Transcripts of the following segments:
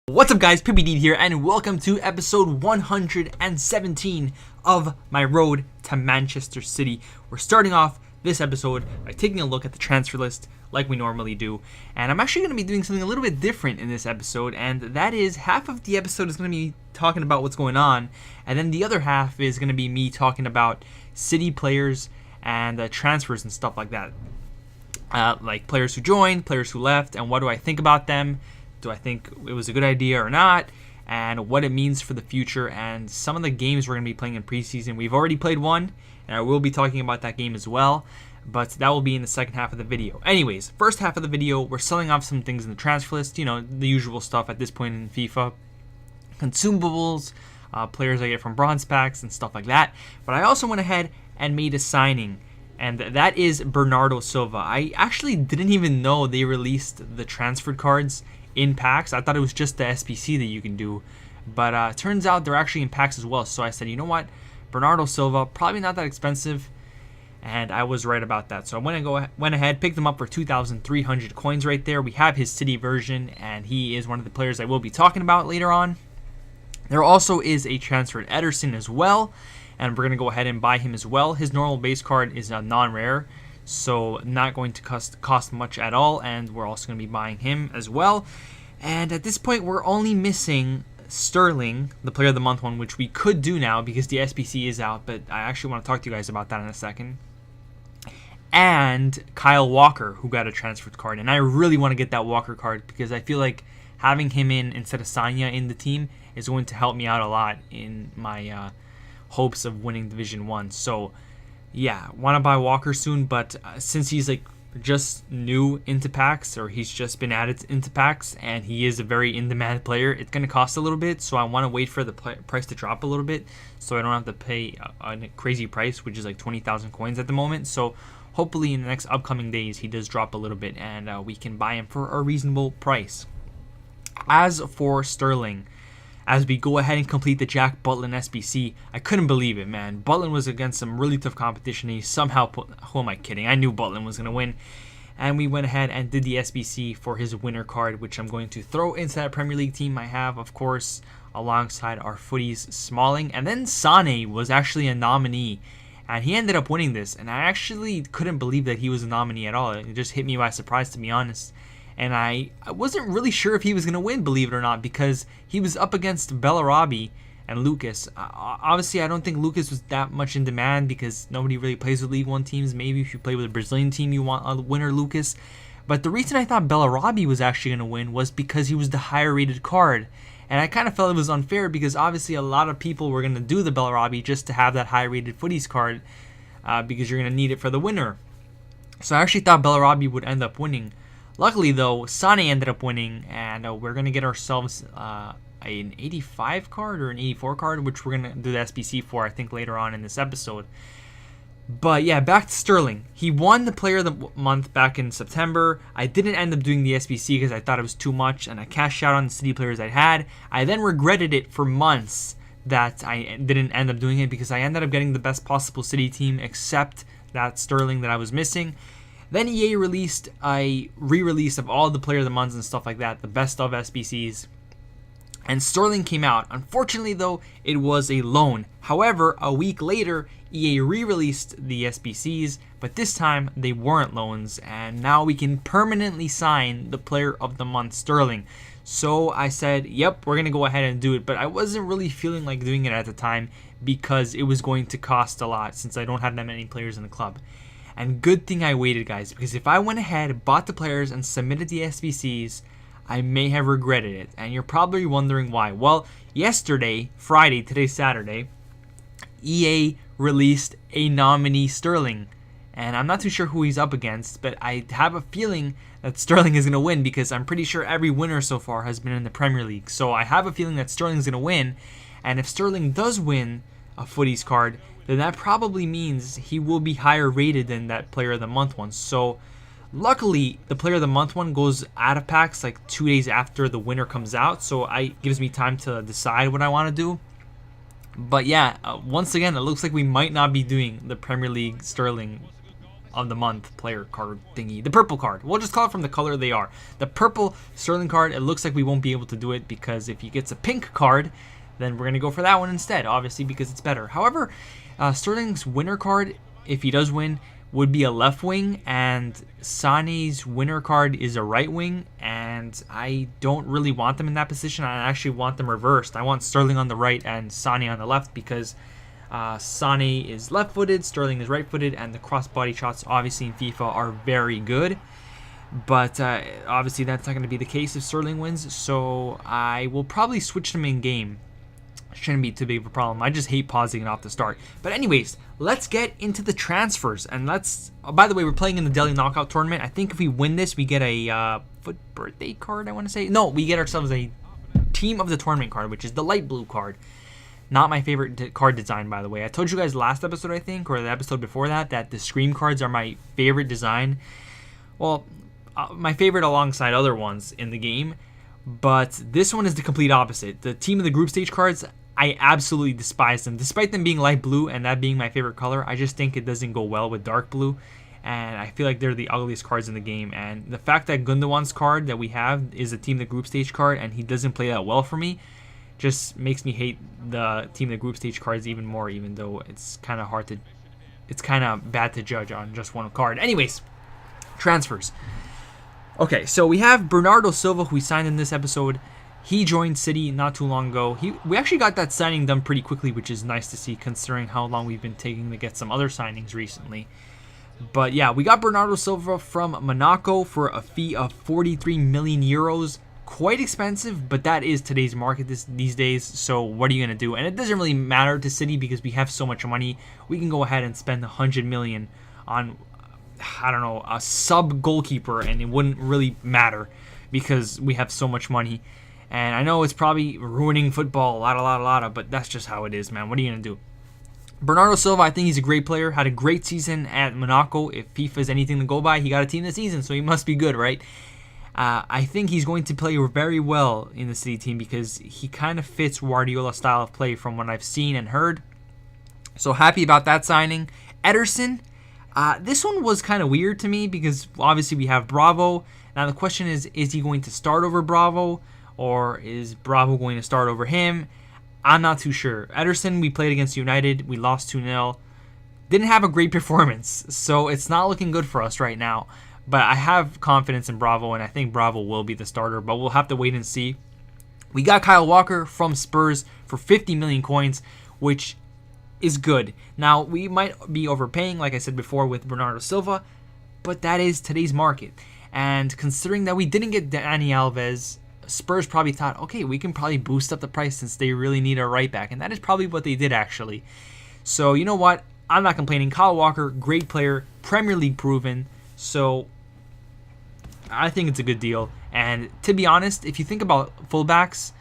What's up guys, PippyD here and welcome to episode 117 of my road to Manchester City. We're starting off this episode by taking a look at the transfer list like we normally do, and I'm actually going to be doing something a little bit different in this episode, and that is half of the episode is going to be talking about what's going on, and then the other half is going to be me talking about City players and transfers and stuff like that. Like players who joined, players who left, and what do I think about them. Do I think it was a good idea or not, and what it means for the future, and some of the games we're going to be playing in preseason. We've already played one, and I will be talking about that game as well, but that will be in the second half of the video. Anyways, first half of the video, we're selling off some things in the transfer list, you know, the usual stuff at this point in FIFA. Consumables, players I get from bronze packs and stuff like that. But I also went ahead and made a signing, and that is Bernardo Silva. I actually didn't even know they released the transferred cards in packs. I thought it was just the SBC that you can do, but turns out they're actually in packs as well. So I said, you know what, Bernardo Silva, probably not that expensive, and I was right about that. So I went ahead, picked him up for 2,300 coins right there. We have his City version, and he is one of the players I will be talking about later on. There also is a transferred Ederson as well, and we're going to go ahead and buy him as well. His normal base card is a non-rare, so not going to cost much at all, and we're also going to be buying him as well. And at this point, we're only missing Sterling, the Player of the Month one, which we could do now because the SBC is out, but I actually want to talk to you guys about that in a second. And Kyle Walker, who got a transferred card, and I really want to get that Walker card because I feel like having him in instead of Sanya in the team is going to help me out a lot in my hopes of winning Division 1. So yeah, want to buy Walker soon, but since he's like just new into packs, or he's just been added into packs, and he is a very in-demand player, it's going to cost a little bit, so I want to wait for the price to drop a little bit so I don't have to pay a crazy price, which is like 20,000 coins at the moment. So hopefully in the next upcoming days he does drop a little bit, and we can buy him for a reasonable price. As for Sterling, as we go ahead and complete the Jack Butland SBC, I couldn't believe it, man. Butland was against some really tough competition. He somehow who am I kidding? I knew Butland was going to win. And we went ahead and did the SBC for his winner card, which I'm going to throw into that Premier League team I have, of course, alongside our footies Smalling. And then Sane was actually a nominee, and he ended up winning this. And I actually couldn't believe that he was a nominee at all. It just hit me by surprise, to be honest. And I wasn't really sure if he was going to win, believe it or not, because he was up against Bellarabi and Lucas. Obviously, I don't think Lucas was that much in demand because nobody really plays with League One teams. Maybe if you play with a Brazilian team, you want a winner Lucas. But the reason I thought Bellarabi was actually going to win was because he was the higher rated card. And I kind of felt it was unfair because obviously a lot of people were going to do the Bellarabi just to have that high rated footies card because you're going to need it for the winner. So I actually thought Bellarabi would end up winning. Luckily, though, Sane ended up winning, and we're going to get ourselves an 85 card or an 84 card, which we're going to do the SBC for, I think, later on in this episode. But yeah, back to Sterling. He won the Player of the Month back in September. I didn't end up doing the SBC because I thought it was too much, and I cashed out on the City players I had. I then regretted it for months that I didn't end up doing it because I ended up getting the best possible City team except that Sterling that I was missing. Then EA released a re-release of all the Player of the Months and stuff like that, the best of SBCs. And Sterling came out. Unfortunately, though, it was a loan. However, a week later, EA re-released the SBCs, but this time they weren't loans, and now we can permanently sign the Player of the Month Sterling. So I said, yep, we're going to go ahead and do it, but I wasn't really feeling like doing it at the time because it was going to cost a lot since I don't have that many players in the club. And good thing I waited, guys, because if I went ahead, bought the players, and submitted the SBCs, I may have regretted it. And you're probably wondering why. Well, yesterday, Friday, today's Saturday, EA released a nominee Sterling. And I'm not too sure who he's up against, but I have a feeling that Sterling is going to win because I'm pretty sure every winner so far has been in the Premier League. So I have a feeling that Sterling's going to win. And if Sterling does win a footies card, then that probably means he will be higher rated than that Player of the Month one. So luckily, the Player of the Month one goes out of packs like 2 days after the winner comes out, so it gives me time to decide what I want to do. But yeah, once again, it looks like we might not be doing the Premier League Sterling of the month player card thingy. The purple card. We'll just call it from the color they are. The purple Sterling card, it looks like we won't be able to do it because if he gets a pink card, then we're going to go for that one instead, obviously, because it's better. However, Sterling's winner card, if he does win, would be a left wing, and Sané's winner card is a right wing, and I don't really want them in that position. I actually want them reversed. I want Sterling on the right and Sané on the left because Sané is left-footed, Sterling is right-footed, and the cross-body shots, obviously, in FIFA are very good. But obviously, that's not going to be the case if Sterling wins, so I will probably switch them in-game. Shouldn't be too big of a problem. I just hate pausing it off the start. But anyways, let's get into the transfers. And let's... by the way, we're playing in the Delhi Knockout Tournament. I think if we win this, we get a foot birthday card, I want to say. No, we get ourselves a Team of the Tournament card, which is the light blue card. Not my favorite card design, by the way. I told you guys last episode, I think, or the episode before that the Scream cards are my favorite design. Well, my favorite alongside other ones in the game. But this one is the complete opposite. The Team of the Group Stage cards, I absolutely despise them. Despite them being light blue and that being my favorite color, I just think it doesn't go well with dark blue. And I feel like they're the ugliest cards in the game. And the fact that Gundogan's card that we have is a Team of the Group Stage card and he doesn't play that well for me just makes me hate the Team of the Group Stage cards even more, even though it's kind of bad to judge on just one card. Anyways, transfers. Okay, so we have Bernardo Silva, who we signed in this episode. He joined City not too long ago. We actually got that signing done pretty quickly, which is nice to see considering how long we've been taking to get some other signings recently. But yeah, we got Bernardo Silva from Monaco for a fee of 43 million euros. Quite expensive, but that is today's market these days, so what are you going to do? And it doesn't really matter to City because we have so much money. We can go ahead and spend 100 million on, I don't know, a sub goalkeeper, and it wouldn't really matter because we have so much money. And I know it's probably ruining football a lot, but that's just how it is, man. What are you going to do? Bernardo Silva, I think he's a great player. Had a great season at Monaco. If FIFA is anything to go by, he got a team this season, so he must be good, right? I think he's going to play very well in the City team because he kind of fits Guardiola's style of play from what I've seen and heard. So happy about that signing. Ederson, this one was kind of weird to me because obviously we have Bravo. Now the question is he going to start over Bravo? Or is Bravo going to start over him? I'm not too sure. Ederson, we played against United. We lost 2-0. Didn't have a great performance. So it's not looking good for us right now. But I have confidence in Bravo, and I think Bravo will be the starter. But we'll have to wait and see. We got Kyle Walker from Spurs for 50 million coins, which is good. Now, we might be overpaying, like I said before, with Bernardo Silva. But that is today's market. And considering that we didn't get Dani Alves, Spurs probably thought, okay, we can probably boost up the price since they really need a right back. And that is probably what they did, actually. So, you know what? I'm not complaining. Kyle Walker, great player, Premier League proven. So, I think it's a good deal. And to be honest, if you think about fullbacks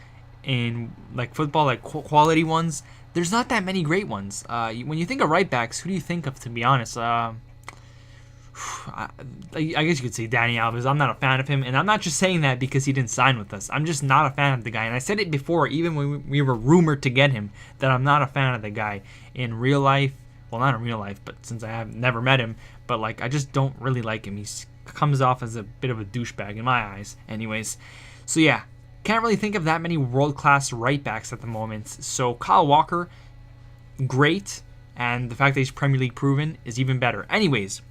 in like football, like quality ones, there's not that many great ones. When you think of right backs, who do you think of, to be honest? I guess you could say Dani Alves. I'm not a fan of him, and I'm not just saying that because he didn't sign with us. I'm just not a fan of the guy, and I said it before, even when we were rumored to get him, that I'm not a fan of the guy in real life. Well, not in real life, but since I have never met him, but like I just don't really like him. He comes off as a bit of a douchebag in my eyes. Anyways, so yeah, can't really think of that many world-class right backs at the moment. So Kyle Walker, great, and the fact that he's Premier League proven is even better. Anyways.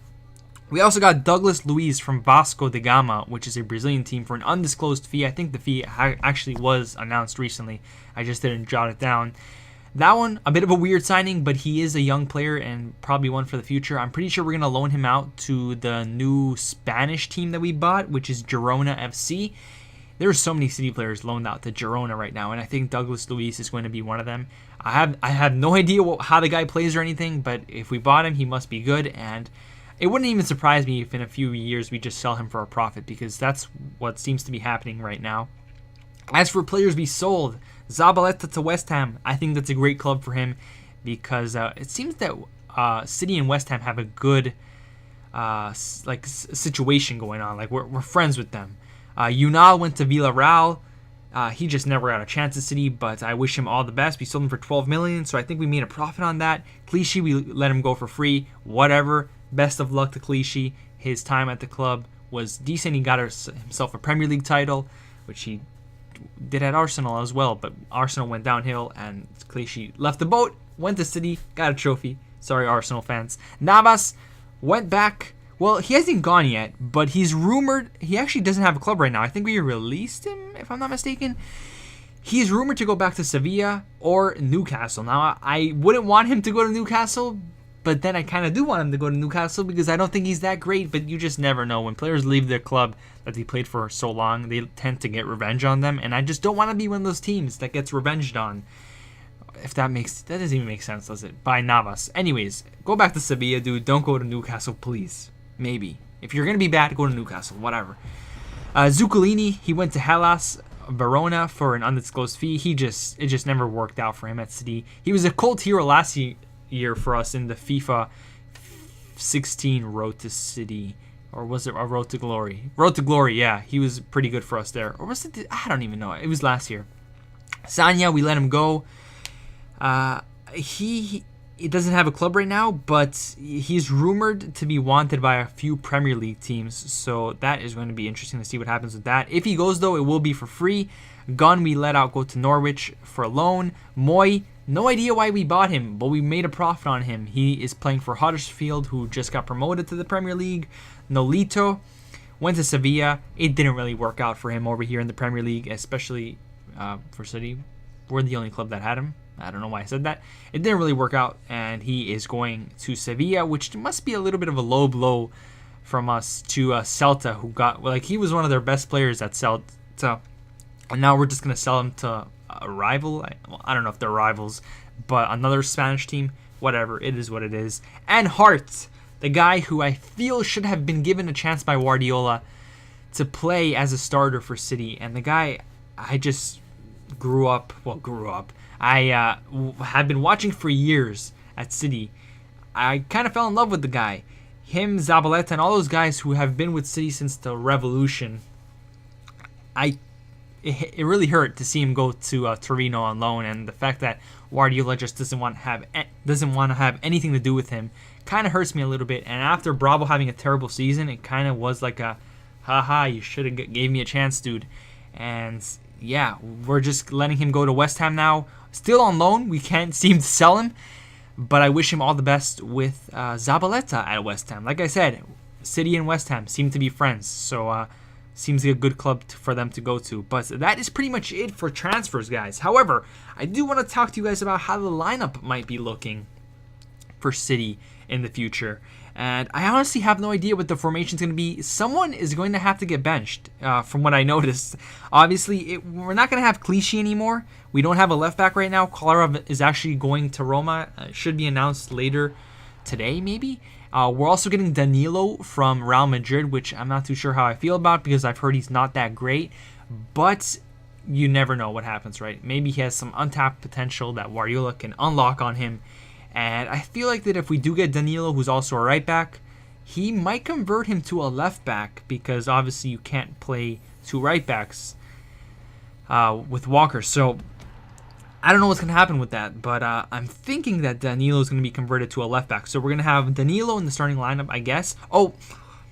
We also got Douglas Luiz from Vasco da Gama, which is a Brazilian team, for an undisclosed fee. I think the fee actually was announced recently. I just didn't jot it down. That one, a bit of a weird signing, but he is a young player and probably one for the future. I'm pretty sure we're going to loan him out to the new Spanish team that we bought, which is Girona FC. There are so many City players loaned out to Girona right now, and I think Douglas Luiz is going to be one of them. I have no idea how the guy plays or anything, but if we bought him, he must be good, and it wouldn't even surprise me if in a few years we just sell him for a profit, because that's what seems to be happening right now. As for players we sold, Zabaleta to West Ham. I think that's a great club for him because it seems that City and West Ham have a good situation going on. Like we're friends with them. Unal went to Villarreal. He just never got a chance at City, but I wish him all the best. We sold him for 12 million, so I think we made a profit on that. Clichy, we let him go for free. Whatever. best of luck to Clichy. His time at the club was decent. He got himself a Premier League title, which he did at Arsenal as well, but Arsenal went downhill and Clichy left the boat, went to City, got a trophy. Sorry, Arsenal fans. Navas went back. Well, he hasn't gone yet, but he's rumored. He actually doesn't have a club right now. I think we released him, if I'm not mistaken. He's rumored to go back to Sevilla or Newcastle. Now, I wouldn't want him to go to Newcastle, but then I kind of do want him to go to Newcastle because I don't think he's that great, but you just never know. When players leave their club that they played for so long, they tend to get revenge on them, and I just don't want to be one of those teams that gets revenged on. If that doesn't even make sense, does it? By Navas. Anyways, go back to Sevilla, dude. Don't go to Newcastle, please. Maybe. If you're going to be bad, go to Newcastle. Whatever. Zuccolini, he went to Hellas Verona for an undisclosed fee. It just never worked out for him at City. He was a cult hero last year for us in the FIFA 16 Road to City. Or was it a Road to Glory? Road to Glory, yeah. He was pretty good for us there. Or was it? I don't even know. It was last year. Sanya, we let him go. He doesn't have a club right now, but he's rumored to be wanted by a few Premier League teams, so that is going to be interesting to see what happens with that. If he goes, though, it will be for free. Gunn, we let out go to Norwich for a loan. Moy, no idea why we bought him, but we made a profit on him. He is playing for Huddersfield, who just got promoted to the Premier League. Nolito went to Sevilla. It didn't really work out for him over here in the Premier League, especially for City. We're the only club that had him. I don't know why I said that. It didn't really work out, and he is going to Sevilla, which must be a little bit of a low blow from us to Celta, who he was one of their best players at Celta, and now we're just going to sell him to a rival. I don't know if they're rivals, but another Spanish team. Whatever, it is what it is. And Hart, the guy who I feel should have been given a chance by Guardiola to play as a starter for City, and the guy I just grew up. I have been watching for years at City. I kind of fell in love with the guy. Him, Zabaleta, and all those guys who have been with City since the Revolution. It really hurt to see him go to Torino on loan, and the fact that Guardiola just doesn't want to have anything to do with him kind of hurts me a little bit. And after Bravo having a terrible season, it kind of was like a, haha, you should have gave me a chance, dude. And yeah, we're just letting him go to West Ham now. Still on loan. We can't seem to sell him. But I wish him all the best with Zabaleta at West Ham. Like I said, City and West Ham seem to be friends. So seems like a good club for them to go to. But that is pretty much it for transfers, guys. However, I do want to talk to you guys about how the lineup might be looking for City in the future. And I honestly have no idea what the formation is going to be. Someone is going to have to get benched, from what I noticed. Obviously, we're not going to have Clichy anymore. We don't have a left back right now. Kolarov is actually going to Roma. Should be announced later today, maybe. We're also getting Danilo from Real Madrid, which I'm not too sure how I feel about because I've heard he's not that great. But you never know what happens, right? Maybe he has some untapped potential that Guardiola can unlock on him. And I feel like that if we do get Danilo, who's also a right back, he might convert him to a left back because obviously you can't play two right backs with Walker. So I don't know what's going to happen with that, but I'm thinking that Danilo is going to be converted to a left back. So we're going to have Danilo in the starting lineup, I guess. Oh,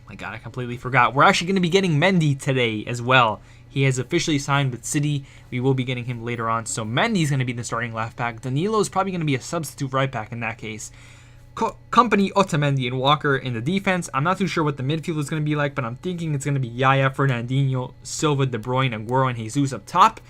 my God, I completely forgot. We're actually going to be getting Mendy today as well. He has officially signed with City. We will be getting him later on. So Mendy's going to be the starting left back. Danilo is probably going to be a substitute right back in that case. Company, Otamendi, and Walker in the defense. I'm not too sure what the midfield is going to be like, but I'm thinking it's going to be Yaya, Fernandinho, Silva, De Bruyne, Aguero, and Jesus up top.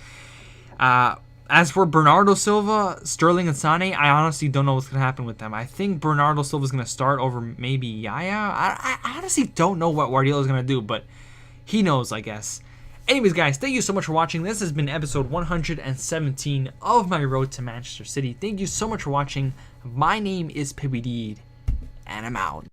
As for Bernardo Silva, Sterling, and Sane, I honestly don't know what's going to happen with them. I think Bernardo Silva is going to start over maybe Yaya. I honestly don't know what Guardiola is going to do, but he knows, I guess. Anyways, guys, thank you so much for watching. This has been episode 117 of my road to Manchester City. Thank you so much for watching. My name is Pibby Deed, and I'm out.